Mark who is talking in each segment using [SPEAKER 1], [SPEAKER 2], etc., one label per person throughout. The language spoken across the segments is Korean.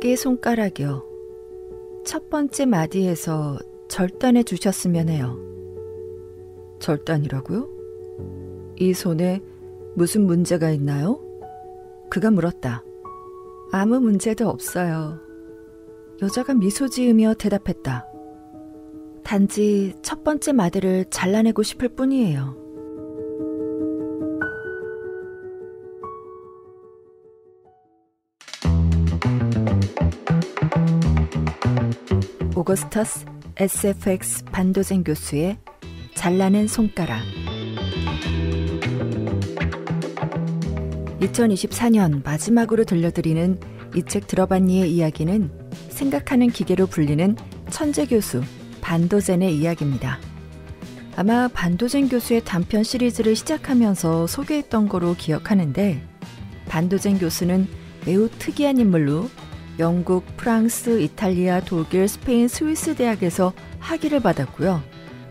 [SPEAKER 1] 집게 손가락이요. 첫 번째 마디에서 절단해 주셨으면 해요. 절단이라고요? 이 손에 무슨 문제가 있나요? 그가 물었다. 아무 문제도 없어요. 여자가 미소 지으며 대답했다. 단지 첫 번째 마디를 잘라내고 싶을 뿐이에요. 오거스터스 SFX 반도젠 교수의 잘라낸 손가락. 2024년 마지막으로 들려드리는 이 책 들어봤니의 이야기는 생각하는 기계로 불리는 천재 교수 반도젠의 이야기입니다. 아마 반도젠 교수의 단편 시리즈를 시작하면서 소개했던 거로 기억하는데, 반도젠 교수는 매우 특이한 인물로 영국, 프랑스, 이탈리아, 독일, 스페인, 스위스 대학에서 학위를 받았고요.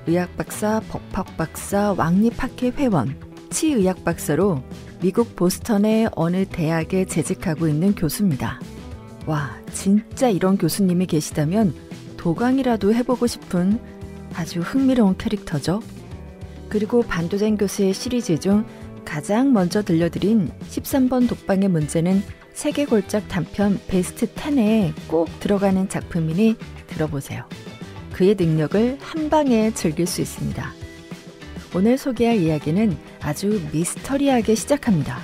[SPEAKER 1] 의학 박사, 법학 박사, 왕립학회 회원, 치의학 박사로 미국 보스턴의 어느 대학에 재직하고 있는 교수입니다. 와, 진짜 이런 교수님이 계시다면 도강이라도 해보고 싶은 아주 흥미로운 캐릭터죠. 그리고 반도젠 교수의 시리즈 중 가장 먼저 들려드린 13번 독방의 문제는 세계 걸작 단편 베스트 10에 꼭 들어가는 작품이니 들어보세요. 그의 능력을 한 방에 즐길 수 있습니다. 오늘 소개할 이야기는 아주 미스터리하게 시작합니다.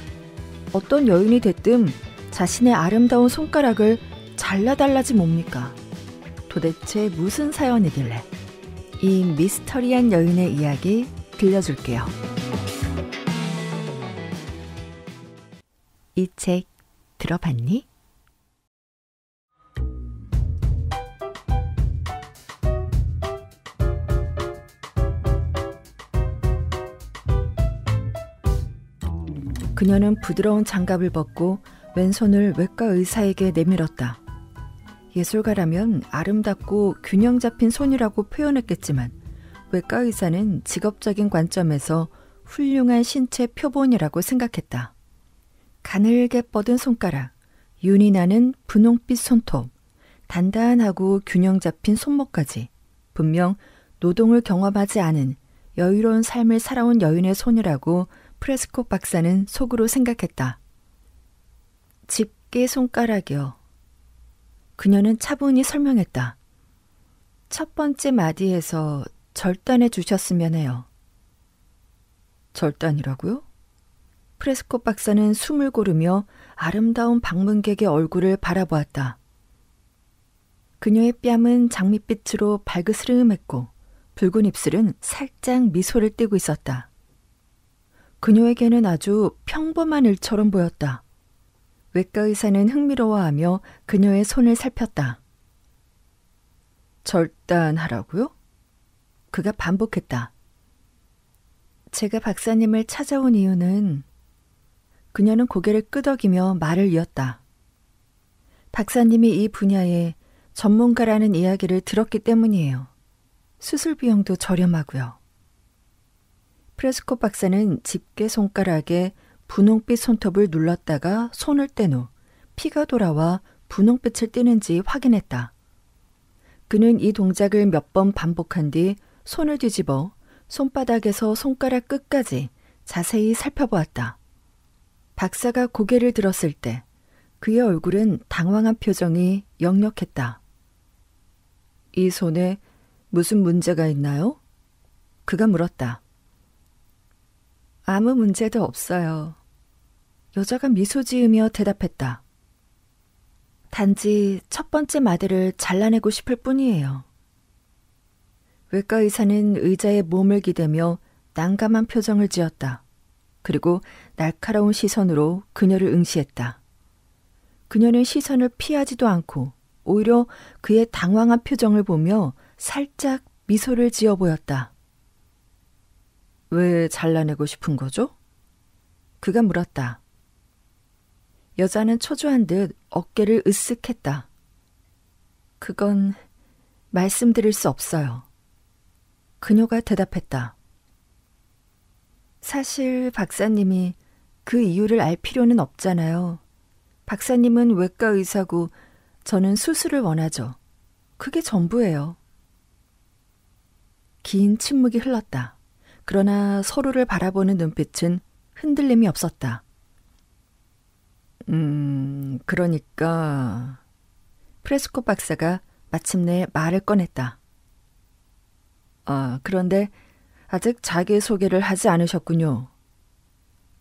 [SPEAKER 1] 어떤 여인이 됐든 자신의 아름다운 손가락을 잘라달라지 뭡니까? 도대체 무슨 사연이길래? 이 미스터리한 여인의 이야기 들려줄게요. 이 책 들어봤니? 그녀는 부드러운 장갑을 벗고 왼손을 외과 의사에게 내밀었다. 예술가라면 아름답고 균형 잡힌 손이라고 표현했겠지만 외과 의사는 직업적인 관점에서 훌륭한 신체 표본이라고 생각했다. 가늘게 뻗은 손가락, 윤이 나는 분홍빛 손톱, 단단하고 균형 잡힌 손목까지 분명 노동을 경험하지 않은 여유로운 삶을 살아온 여인의 손이라고 프레스콧 박사는 속으로 생각했다. 집게 손가락이요. 그녀는 차분히 설명했다. 첫 번째 마디에서 절단해 주셨으면 해요. 절단이라고요? 프레스콧 박사는 숨을 고르며 아름다운 방문객의 얼굴을 바라보았다. 그녀의 뺨은 장밋빛으로 발그스름했고 붉은 입술은 살짝 미소를 띠고 있었다. 그녀에게는 아주 평범한 일처럼 보였다. 외과 의사는 흥미로워하며 그녀의 손을 살폈다. 절단하라고요? 그가 반복했다. 제가 박사님을 찾아온 이유는... 그녀는 고개를 끄덕이며 말을 이었다. 박사님이 이 분야의 전문가라는 이야기를 들었기 때문이에요. 수술 비용도 저렴하고요. 프레스콧 박사는 집게 손가락에 분홍빛 손톱을 눌렀다가 손을 뗀 후 피가 돌아와 분홍빛을 띠는지 확인했다. 그는 이 동작을 몇 번 반복한 뒤 손을 뒤집어 손바닥에서 손가락 끝까지 자세히 살펴보았다. 박사가 고개를 들었을 때 그의 얼굴은 당황한 표정이 역력했다. 이 손에 무슨 문제가 있나요? 그가 물었다. 아무 문제도 없어요. 여자가 미소 지으며 대답했다. 단지 첫 번째 마디를 잘라내고 싶을 뿐이에요. 외과 의사는 의자에 몸을 기대며 난감한 표정을 지었다. 그리고 날카로운 시선으로 그녀를 응시했다. 그녀는 시선을 피하지도 않고 오히려 그의 당황한 표정을 보며 살짝 미소를 지어 보였다. 왜 잘라내고 싶은 거죠? 그가 물었다. 여자는 초조한 듯 어깨를 으쓱했다. 그건 말씀드릴 수 없어요. 그녀가 대답했다. 사실 박사님이 그 이유를 알 필요는 없잖아요. 박사님은 외과 의사고 저는 수술을 원하죠. 그게 전부예요. 긴 침묵이 흘렀다. 그러나 서로를 바라보는 눈빛은 흔들림이 없었다. 그러니까 프레스코 박사가 마침내 말을 꺼냈다. 그런데 아직 자기소개를 하지 않으셨군요.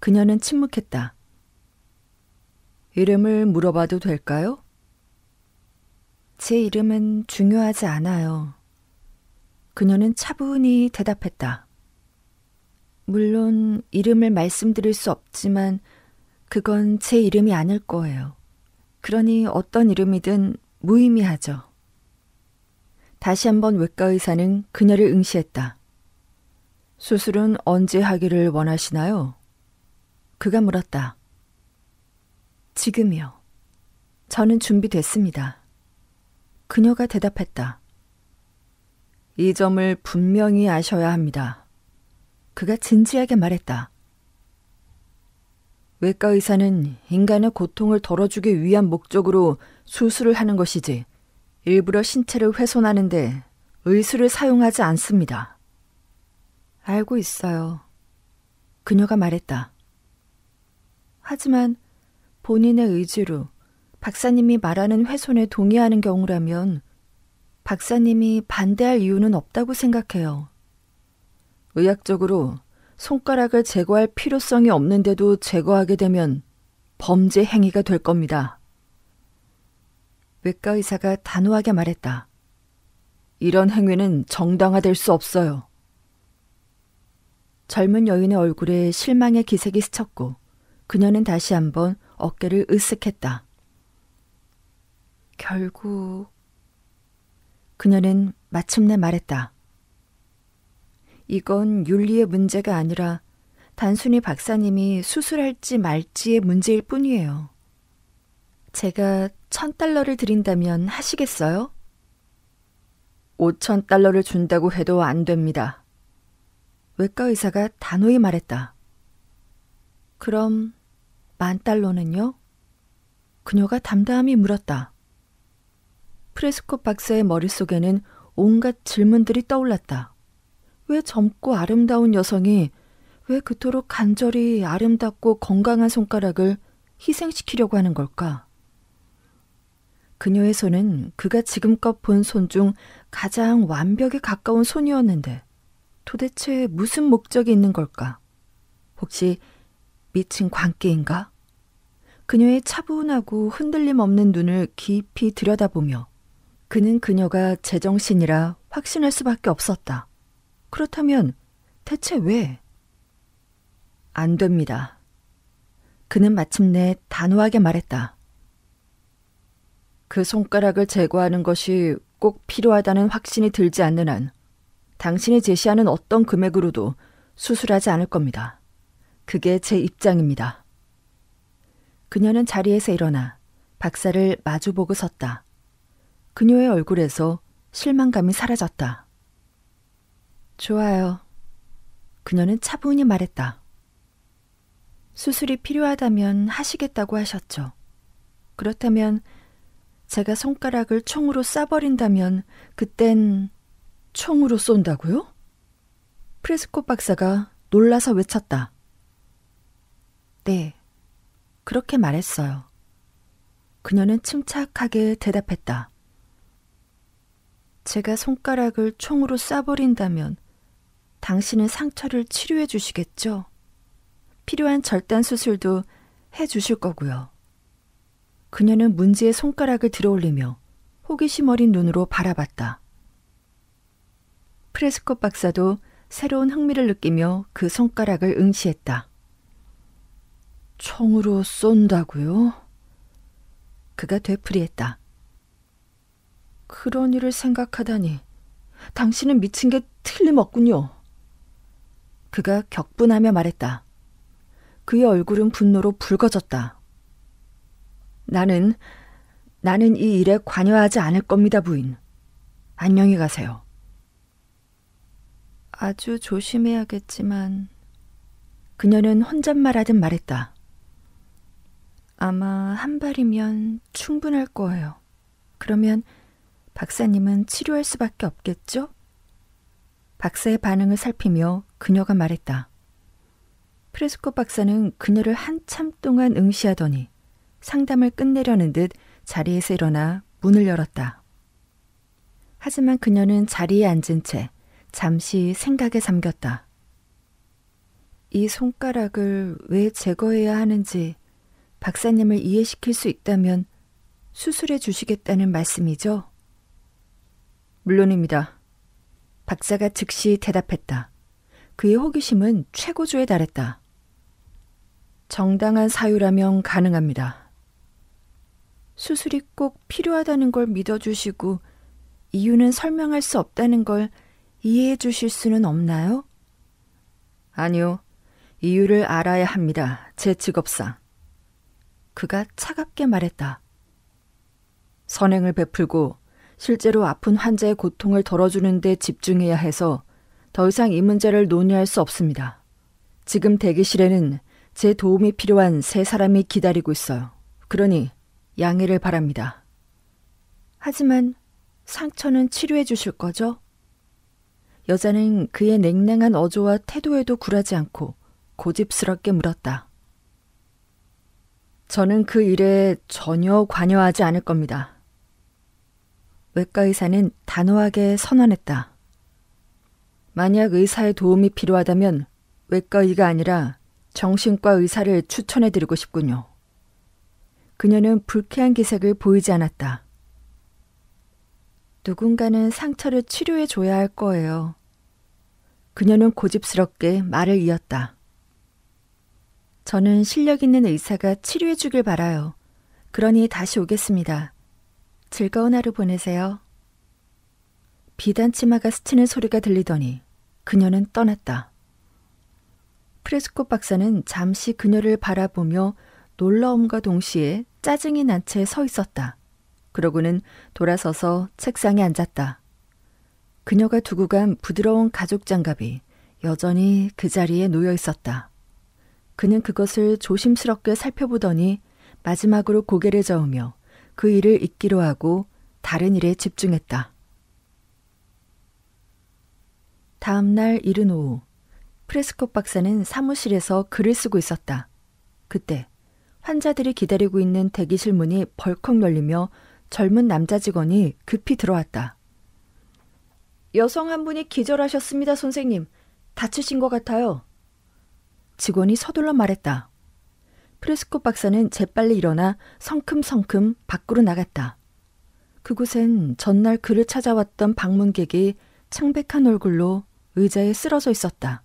[SPEAKER 1] 그녀는 침묵했다. 이름을 물어봐도 될까요? 제 이름은 중요하지 않아요. 그녀는 차분히 대답했다. 물론 이름을 말씀드릴 수 없지만 그건 제 이름이 아닐 거예요. 그러니 어떤 이름이든 무의미하죠. 다시 한번 외과 의사는 그녀를 응시했다. 수술은 언제 하기를 원하시나요? 그가 물었다. 지금이요. 저는 준비됐습니다. 그녀가 대답했다. 이 점을 분명히 아셔야 합니다. 그가 진지하게 말했다. 외과 의사는 인간의 고통을 덜어주기 위한 목적으로 수술을 하는 것이지 일부러 신체를 훼손하는데 의술을 사용하지 않습니다. 알고 있어요. 그녀가 말했다. 하지만 본인의 의지로 박사님이 말하는 훼손에 동의하는 경우라면 박사님이 반대할 이유는 없다고 생각해요. 의학적으로 손가락을 제거할 필요성이 없는데도 제거하게 되면 범죄 행위가 될 겁니다. 외과 의사가 단호하게 말했다. 이런 행위는 정당화될 수 없어요. 젊은 여인의 얼굴에 실망의 기색이 스쳤고 그녀는 다시 한번 어깨를 으쓱했다. 결국 그녀는 마침내 말했다. 이건 윤리의 문제가 아니라 단순히 박사님이 수술할지 말지의 문제일 뿐이에요. 제가 $1,000를 드린다면 하시겠어요? $5,000를 준다고 해도 안 됩니다. 외과 의사가 단호히 말했다. 그럼 $10,000는요? 그녀가 담담히 물었다. 프레스코 박사의 머릿속에는 온갖 질문들이 떠올랐다. 왜 젊고 아름다운 여성이 왜 그토록 간절히 아름답고 건강한 손가락을 희생시키려고 하는 걸까? 그녀의 손은 그가 지금껏 본 손 중 가장 완벽에 가까운 손이었는데 도대체 무슨 목적이 있는 걸까? 혹시 미친 광기인가? 그녀의 차분하고 흔들림 없는 눈을 깊이 들여다보며 그는 그녀가 제정신이라 확신할 수밖에 없었다. 그렇다면 대체 왜? 안 됩니다. 그는 마침내 단호하게 말했다. 그 손가락을 제거하는 것이 꼭 필요하다는 확신이 들지 않는 한 당신이 제시하는 어떤 금액으로도 수술하지 않을 겁니다. 그게 제 입장입니다. 그녀는 자리에서 일어나 박사를 마주보고 섰다. 그녀의 얼굴에서 실망감이 사라졌다. 좋아요. 그녀는 차분히 말했다. 수술이 필요하다면 하시겠다고 하셨죠. 그렇다면 제가 손가락을 총으로 쏴버린다면 그땐 총으로 쏜다고요? 프레스코 박사가 놀라서 외쳤다. 네, 그렇게 말했어요. 그녀는 침착하게 대답했다. 제가 손가락을 총으로 쏴버린다면 당신은 상처를 치료해 주시겠죠? 필요한 절단 수술도 해 주실 거고요. 그녀는 문지의 손가락을 들어올리며 호기심 어린 눈으로 바라봤다. 프레스코 박사도 새로운 흥미를 느끼며 그 손가락을 응시했다. 총으로 쏜다고요? 그가 되풀이했다. 그런 일을 생각하다니 당신은 미친 게 틀림없군요. 그가 격분하며 말했다. 그의 얼굴은 분노로 붉어졌다. 나는 이 일에 관여하지 않을 겁니다, 부인. 안녕히 가세요. 아주 조심해야겠지만 그녀는 혼잣말하듯 말했다. 아마 한 발이면 충분할 거예요. 그러면 박사님은 치료할 수밖에 없겠죠? 박사의 반응을 살피며 그녀가 말했다. 프레스콧 박사는 그녀를 한참 동안 응시하더니 상담을 끝내려는 듯 자리에서 일어나 문을 열었다. 하지만 그녀는 자리에 앉은 채 잠시 생각에 잠겼다. 이 손가락을 왜 제거해야 하는지 박사님을 이해시킬 수 있다면 수술해 주시겠다는 말씀이죠? 물론입니다. 박사가 즉시 대답했다. 그의 호기심은 최고조에 달했다. 정당한 사유라면 가능합니다. 수술이 꼭 필요하다는 걸 믿어주시고 이유는 설명할 수 없다는 걸 이해해 주실 수는 없나요? 아니요. 이유를 알아야 합니다. 제 직업상. 그가 차갑게 말했다. 선행을 베풀고 실제로 아픈 환자의 고통을 덜어주는 데 집중해야 해서 더 이상 이 문제를 논의할 수 없습니다. 지금 대기실에는 제 도움이 필요한 3사람이 기다리고 있어요. 그러니 양해를 바랍니다. 하지만 상처는 치료해 주실 거죠? 여자는 그의 냉랭한 어조와 태도에도 굴하지 않고 고집스럽게 물었다. 저는 그 일에 전혀 관여하지 않을 겁니다. 외과 의사는 단호하게 선언했다. 만약 의사의 도움이 필요하다면 외과의가 아니라 정신과 의사를 추천해드리고 싶군요. 그녀는 불쾌한 기색을 보이지 않았다. 누군가는 상처를 치료해줘야 할 거예요. 그녀는 고집스럽게 말을 이었다. 저는 실력 있는 의사가 치료해주길 바라요. 그러니 다시 오겠습니다. 즐거운 하루 보내세요. 비단 치마가 스치는 소리가 들리더니 그녀는 떠났다. 프레스콧 박사는 잠시 그녀를 바라보며 놀라움과 동시에 짜증이 난 채 서 있었다. 그러고는 돌아서서 책상에 앉았다. 그녀가 두고 간 부드러운 가죽 장갑이 여전히 그 자리에 놓여 있었다. 그는 그것을 조심스럽게 살펴보더니 마지막으로 고개를 저으며 그 일을 잊기로 하고 다른 일에 집중했다. 다음 날 이른 오후, 프레스콧 박사는 사무실에서 글을 쓰고 있었다. 그때 환자들이 기다리고 있는 대기실 문이 벌컥 열리며 젊은 남자 직원이 급히 들어왔다. 여성 한 분이 기절하셨습니다, 선생님. 다치신 것 같아요. 직원이 서둘러 말했다. 프레스콧 박사는 재빨리 일어나 성큼성큼 밖으로 나갔다. 그곳엔 전날 그를 찾아왔던 방문객이 창백한 얼굴로 의자에 쓰러져 있었다.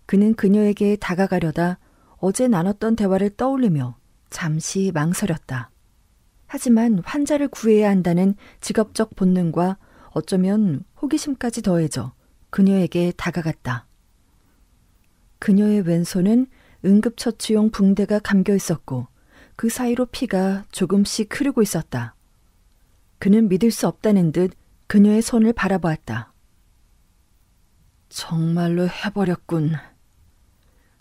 [SPEAKER 1] 그는 그녀에게 다가가려다 어제 나눴던 대화를 떠올리며 잠시 망설였다. 하지만 환자를 구해야 한다는 직업적 본능과 어쩌면 호기심까지 더해져 그녀에게 다가갔다. 그녀의 왼손은 응급처치용 붕대가 감겨 있었고 그 사이로 피가 조금씩 흐르고 있었다. 그는 믿을 수 없다는 듯 그녀의 손을 바라보았다. 정말로 해버렸군.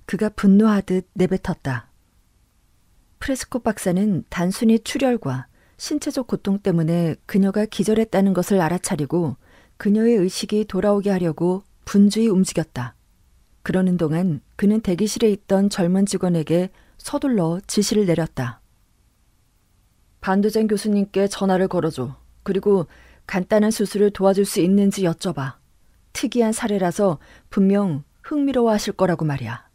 [SPEAKER 1] 그가 분노하듯 내뱉었다. 프레스콧 박사는 단순히 출혈과 신체적 고통 때문에 그녀가 기절했다는 것을 알아차리고 그녀의 의식이 돌아오게 하려고 분주히 움직였다. 그러는 동안 그는 대기실에 있던 젊은 직원에게 서둘러 지시를 내렸다. 반도젠 교수님께 전화를 걸어줘. 그리고 간단한 수술을 도와줄 수 있는지 여쭤봐. 특이한 사례라서 분명 흥미로워하실 거라고 말이야.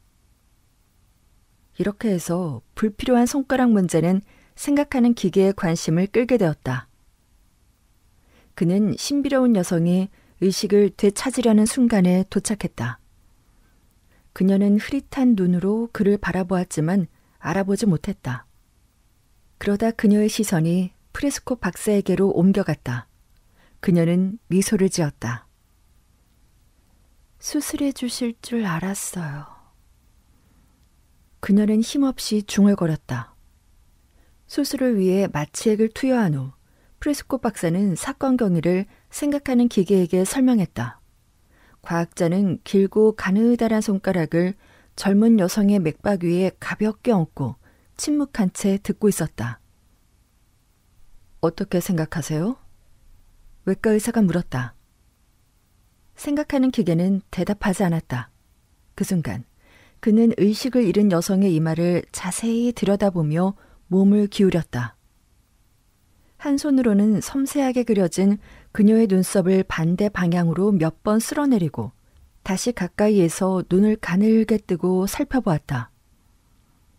[SPEAKER 1] 이렇게 해서 불필요한 손가락 문제는 생각하는 기계의 관심을 끌게 되었다. 그는 신비로운 여성이 의식을 되찾으려는 순간에 도착했다. 그녀는 흐릿한 눈으로 그를 바라보았지만 알아보지 못했다. 그러다 그녀의 시선이 프레스콧 박사에게로 옮겨갔다. 그녀는 미소를 지었다. 수술해 주실 줄 알았어요. 그녀는 힘없이 중얼거렸다. 수술을 위해 마취액을 투여한 후 프레스콧 박사는 사건 경위를 생각하는 기계에게 설명했다. 과학자는 길고 가느다란 손가락을 젊은 여성의 맥박 위에 가볍게 얹고 침묵한 채 듣고 있었다. 어떻게 생각하세요? 외과 의사가 물었다. 생각하는 기계는 대답하지 않았다. 그 순간 그는 의식을 잃은 여성의 이마를 자세히 들여다보며 몸을 기울였다. 한 손으로는 섬세하게 그려진 그녀의 눈썹을 반대 방향으로 몇 번 쓸어내리고 다시 가까이에서 눈을 가늘게 뜨고 살펴보았다.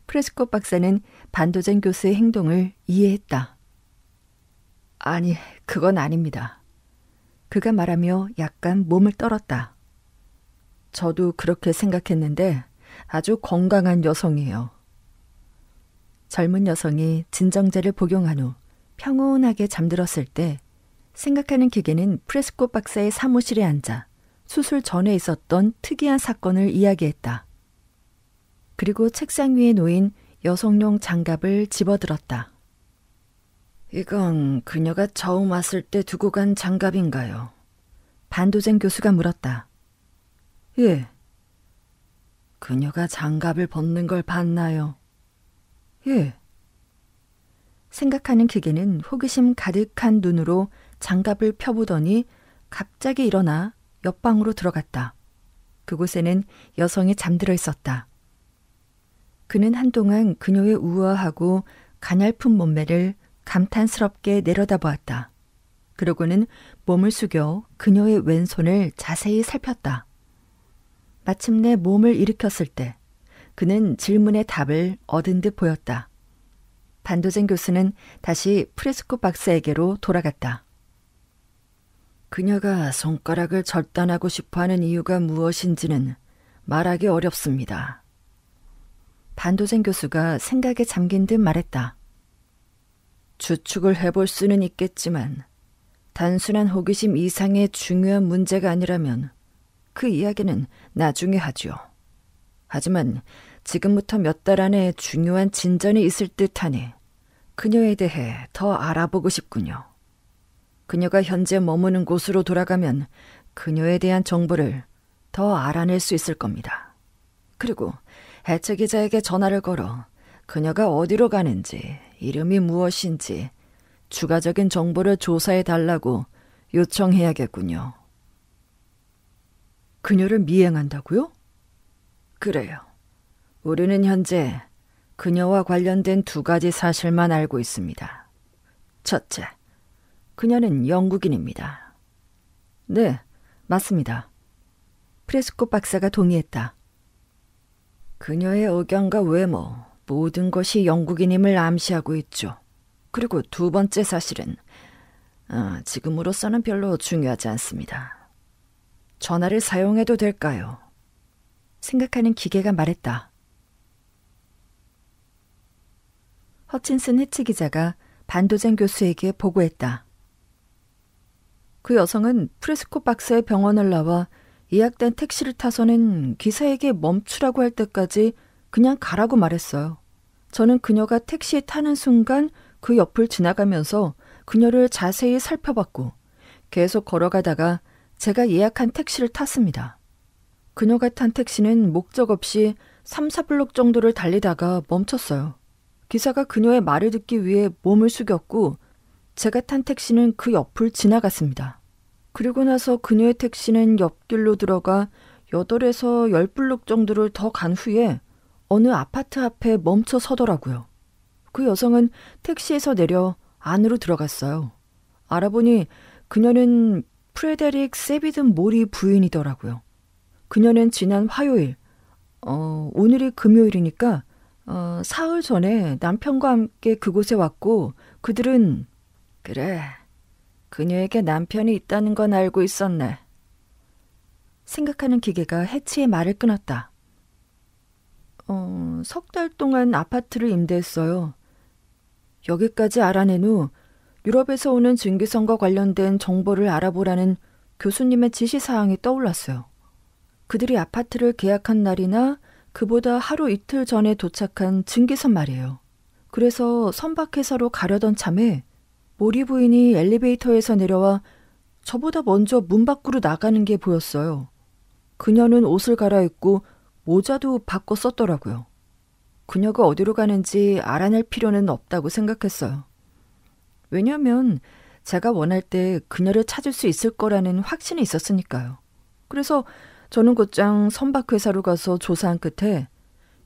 [SPEAKER 1] 프레스콧 박사는 반도젠 교수의 행동을 이해했다. 아니, 그건 아닙니다. 그가 말하며 약간 몸을 떨었다. 저도 그렇게 생각했는데 아주 건강한 여성이에요. 젊은 여성이 진정제를 복용한 후 평온하게 잠들었을 때 생각하는 기계는 프레스콧 박사의 사무실에 앉아 수술 전에 있었던 특이한 사건을 이야기했다. 그리고 책상 위에 놓인 여성용 장갑을 집어들었다. 이건 그녀가 처음 왔을 때 두고 간 장갑인가요? 반도젠 교수가 물었다. 예. 그녀가 장갑을 벗는 걸 봤나요? 예. 생각하는 기계는 호기심 가득한 눈으로 장갑을 펴보더니 갑자기 일어나 옆방으로 들어갔다. 그곳에는 여성이 잠들어 있었다. 그는 한동안 그녀의 우아하고 가냘픈 몸매를 감탄스럽게 내려다보았다. 그러고는 몸을 숙여 그녀의 왼손을 자세히 살폈다. 마침내 몸을 일으켰을 때 그는 질문의 답을 얻은 듯 보였다. 반도젠 교수는 다시 프레스콧 박사에게로 돌아갔다. 그녀가 손가락을 절단하고 싶어하는 이유가 무엇인지는 말하기 어렵습니다. 반도젠 교수가 생각에 잠긴 듯 말했다. 추측을 해볼 수는 있겠지만 단순한 호기심 이상의 중요한 문제가 아니라면 그 이야기는 나중에 하죠. 하지만 지금부터 몇 달 안에 중요한 진전이 있을 듯하니 그녀에 대해 더 알아보고 싶군요. 그녀가 현재 머무는 곳으로 돌아가면 그녀에 대한 정보를 더 알아낼 수 있을 겁니다. 그리고 해체 기자에게 전화를 걸어 그녀가 어디로 가는지, 이름이 무엇인지 추가적인 정보를 조사해 달라고 요청해야겠군요. 그녀를 미행한다고요? 그래요. 우리는 현재 그녀와 관련된 2가지 사실만 알고 있습니다. 첫째, 그녀는 영국인입니다. 네, 맞습니다. 프레스콧 박사가 동의했다. 그녀의 의견과 외모, 모든 것이 영국인임을 암시하고 있죠. 그리고 2번째 사실은 지금으로서는 별로 중요하지 않습니다. 전화를 사용해도 될까요? 생각하는 기계가 말했다. 허친슨 해치 기자가 반도젠 교수에게 보고했다. 그 여성은 프레스콧 박사의 병원을 나와 예약된 택시를 타서는 기사에게 멈추라고 할 때까지 그냥 가라고 말했어요. 저는 그녀가 택시에 타는 순간 그 옆을 지나가면서 그녀를 자세히 살펴봤고 계속 걸어가다가 제가 예약한 택시를 탔습니다. 그녀가 탄 택시는 목적 없이 3, 4블록 정도를 달리다가 멈췄어요. 기사가 그녀의 말을 듣기 위해 몸을 숙였고 제가 탄 택시는 그 옆을 지나갔습니다. 그리고 나서 그녀의 택시는 옆길로 들어가 8에서 10블록 정도를 더 간 후에 어느 아파트 앞에 멈춰 서더라고요. 그 여성은 택시에서 내려 안으로 들어갔어요. 알아보니 그녀는 프레데릭 세비든 모리 부인이더라고요. 그녀는 지난 화요일, 오늘이 금요일이니까 사흘 전에 남편과 함께 그곳에 왔고 그들은 그래, 그녀에게 남편이 있다는 건 알고 있었네. 생각하는 기계가 해치의 말을 끊었다. 3달 동안 아파트를 임대했어요. 여기까지 알아낸 후 유럽에서 오는 증기선과 관련된 정보를 알아보라는 교수님의 지시사항이 떠올랐어요. 그들이 아파트를 계약한 날이나 그보다 하루 이틀 전에 도착한 증기선 말이에요. 그래서 선박회사로 가려던 참에 모리 부인이 엘리베이터에서 내려와 저보다 먼저 문 밖으로 나가는 게 보였어요. 그녀는 옷을 갈아입고 모자도 바꿔 썼더라고요. 그녀가 어디로 가는지 알아낼 필요는 없다고 생각했어요. 왜냐하면 제가 원할 때 그녀를 찾을 수 있을 거라는 확신이 있었으니까요. 그래서 저는 곧장 선박회사로 가서 조사한 끝에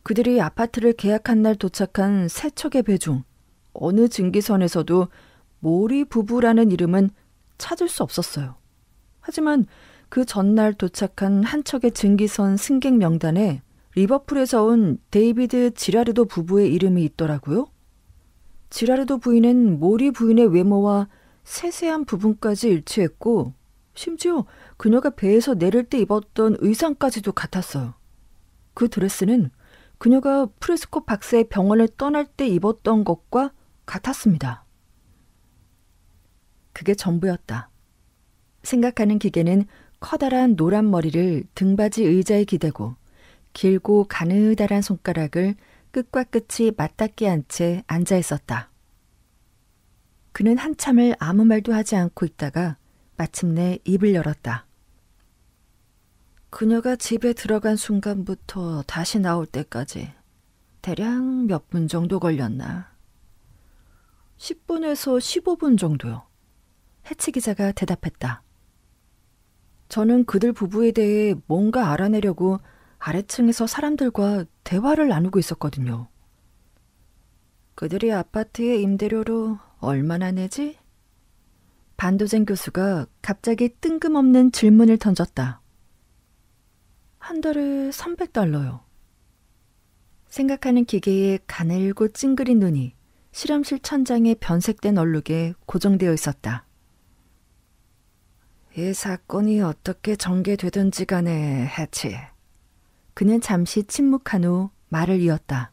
[SPEAKER 1] 그들이 아파트를 계약한 날 도착한 세 척의 배 중 어느 증기선에서도 모리 부부라는 이름은 찾을 수 없었어요. 하지만 그 전날 도착한 한 척의 증기선 승객 명단에 리버풀에서 온 데이비드 지라르도 부부의 이름이 있더라고요. 지라르도 부인은 모리 부인의 외모와 세세한 부분까지 일치했고 심지어 그녀가 배에서 내릴 때 입었던 의상까지도 같았어요. 그 드레스는 그녀가 프레스코 박사의 병원을 떠날 때 입었던 것과 같았습니다. 그게 전부였다. 생각하는 기계는 커다란 노란 머리를 등받이 의자에 기대고 길고 가느다란 손가락을 끝과 끝이 맞닿게 한 채 앉아 있었다. 그는 한참을 아무 말도 하지 않고 있다가 마침내 입을 열었다. 그녀가 집에 들어간 순간부터 다시 나올 때까지 대략 몇 분 정도 걸렸나? 10분에서 15분 정도요. 해치 기자가 대답했다. 저는 그들 부부에 대해 뭔가 알아내려고 아래층에서 사람들과 대화를 나누고 있었거든요. 그들이 아파트의 임대료로 얼마나 내지? 반도젠 교수가 갑자기 뜬금없는 질문을 던졌다. 한 달에 $300요. 생각하는 기계의 가늘고 찡그린 눈이 실험실 천장에 변색된 얼룩에 고정되어 있었다. 이 사건이 어떻게 전개되든지 간에 해치. 그는 잠시 침묵한 후 말을 이었다.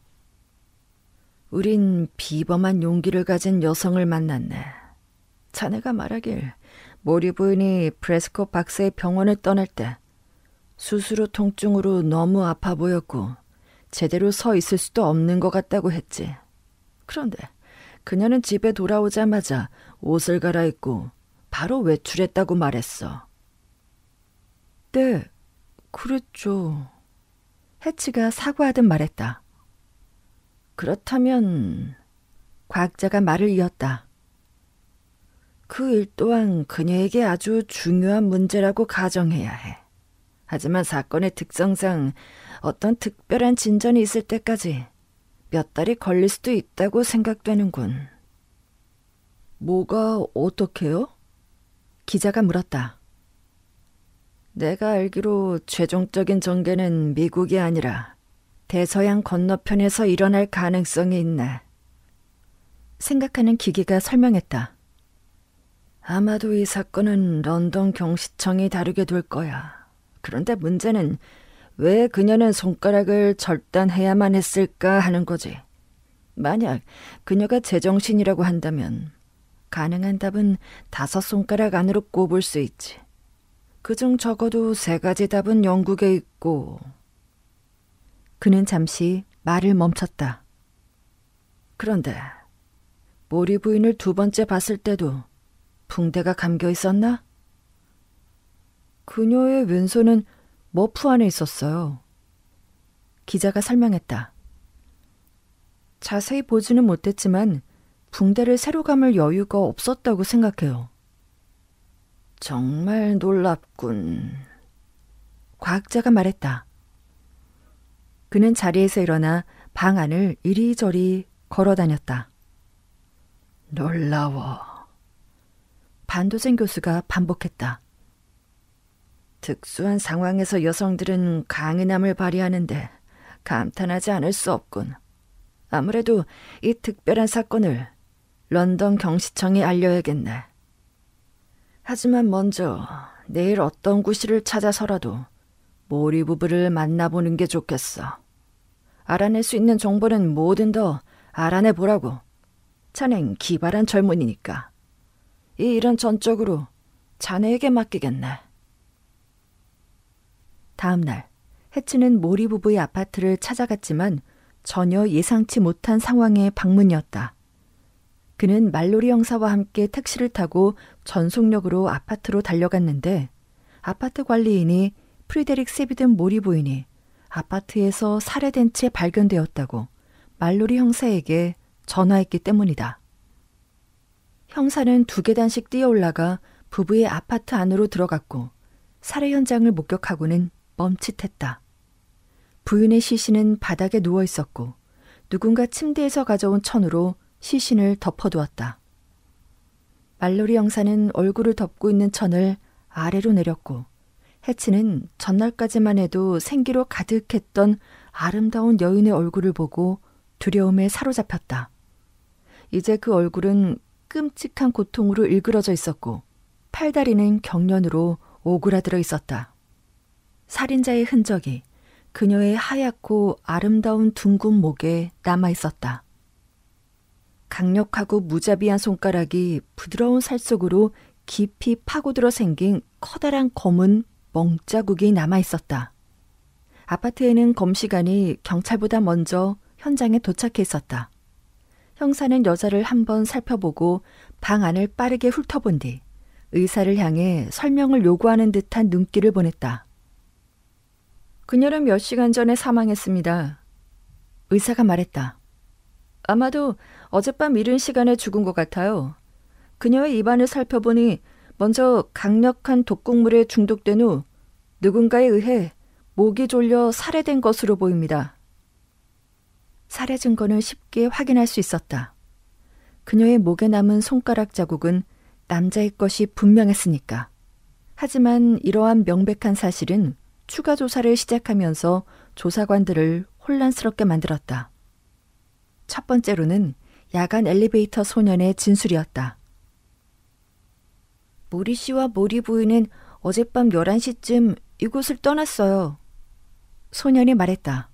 [SPEAKER 1] 우린 비범한 용기를 가진 여성을 만났네. 자네가 말하길 모리 부인이 프레스코 박사의 병원을 떠날 때 수술 후 통증으로 너무 아파 보였고 제대로 서 있을 수도 없는 것 같다고 했지. 그런데 그녀는 집에 돌아오자마자 옷을 갈아입고 바로 외출했다고 말했어. 네, 그랬죠. 해치가 사과하듯 말했다. 그렇다면 과학자가 말을 이었다. 그 일 또한 그녀에게 아주 중요한 문제라고 가정해야 해. 하지만 사건의 특성상 어떤 특별한 진전이 있을 때까지 몇 달이 걸릴 수도 있다고 생각되는군. 뭐가 어떻게요? 기자가 물었다. 내가 알기로 최종적인 전개는 미국이 아니라 대서양 건너편에서 일어날 가능성이 있네. 생각하는 기계가 설명했다. 아마도 이 사건은 런던 경시청이 다루게 될 거야. 그런데 문제는 왜 그녀는 손가락을 절단해야만 했을까 하는 거지. 만약 그녀가 제정신이라고 한다면 가능한 답은 5손가락 안으로 꼽을 수 있지. 그중 적어도 3가지 답은 영국에 있고. 그는 잠시 말을 멈췄다. 그런데 모리 부인을 2번째 봤을 때도 붕대가 감겨 있었나? 그녀의 왼손은 머프 안에 있었어요. 기자가 설명했다. 자세히 보지는 못했지만 붕대를 새로 감을 여유가 없었다고 생각해요. 정말 놀랍군. 과학자가 말했다. 그는 자리에서 일어나 방 안을 이리저리 걸어다녔다. 놀라워. 반도젠 교수가 반복했다. 특수한 상황에서 여성들은 강인함을 발휘하는데 감탄하지 않을 수 없군. 아무래도 이 특별한 사건을 런던 경시청에 알려야겠네. 하지만 먼저 내일 어떤 구실을 찾아서라도 모리 부부를 만나보는 게 좋겠어. 알아낼 수 있는 정보는 뭐든 더 알아내보라고. 자넨 기발한 젊은이니까. 이 일은 전적으로 자네에게 맡기겠네. 다음 날 해치는 모리 부부의 아파트를 찾아갔지만 전혀 예상치 못한 상황의 방문이었다. 그는 말로리 형사와 함께 택시를 타고 전속력으로 아파트로 달려갔는데 아파트 관리인이 프리데릭 세비든 모리 부인이 아파트에서 살해된 채 발견되었다고 말로리 형사에게 전화했기 때문이다. 형사는 2계단씩 뛰어 올라가 부부의 아파트 안으로 들어갔고 살해 현장을 목격하고는 멈칫했다. 부인의 시신은 바닥에 누워 있었고 누군가 침대에서 가져온 천으로 시신을 덮어두었다. 말로리 형사는 얼굴을 덮고 있는 천을 아래로 내렸고 해치는 전날까지만 해도 생기로 가득했던 아름다운 여인의 얼굴을 보고 두려움에 사로잡혔다. 이제 그 얼굴은 끔찍한 고통으로 일그러져 있었고 팔다리는 경련으로 오그라들어 있었다. 살인자의 흔적이 그녀의 하얗고 아름다운 둥근 목에 남아 있었다. 강력하고 무자비한 손가락이 부드러운 살 속으로 깊이 파고들어 생긴 커다란 검은 멍자국이 남아 있었다. 아파트에는 검시관이 경찰보다 먼저 현장에 도착해 있었다. 형사는 여자를 한번 살펴보고 방 안을 빠르게 훑어본 뒤 의사를 향해 설명을 요구하는 듯한 눈길을 보냈다. 그녀는 몇 시간 전에 사망했습니다. 의사가 말했다. 아마도 어젯밤 이른 시간에 죽은 것 같아요. 그녀의 입안을 살펴보니 먼저 강력한 독극물에 중독된 후 누군가에 의해 목이 졸려 살해된 것으로 보입니다. 살해 증거는 쉽게 확인할 수 있었다. 그녀의 목에 남은 손가락 자국은 남자의 것이 분명했으니까. 하지만 이러한 명백한 사실은 추가 조사를 시작하면서 조사관들을 혼란스럽게 만들었다. 첫 번째로는 야간 엘리베이터 소년의 진술이었다. 모리 씨와 모리 부인은 어젯밤 11시쯤 이곳을 떠났어요. 소년이 말했다.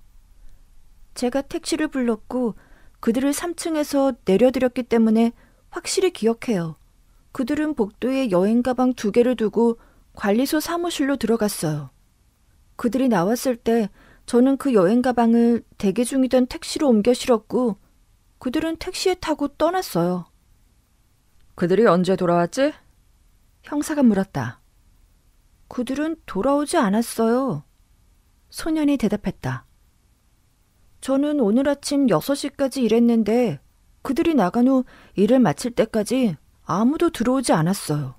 [SPEAKER 1] 제가 택시를 불렀고 그들을 3층에서 내려드렸기 때문에 확실히 기억해요. 그들은 복도에 여행 가방 2개를 두고 관리소 사무실로 들어갔어요. 그들이 나왔을 때 저는 그 여행 가방을 대기 중이던 택시로 옮겨 실었고 그들은 택시에 타고 떠났어요. 그들이 언제 돌아왔지? 형사가 물었다. 그들은 돌아오지 않았어요. 소년이 대답했다. 저는 오늘 아침 6시까지 일했는데 그들이 나간 후 일을 마칠 때까지 아무도 들어오지 않았어요.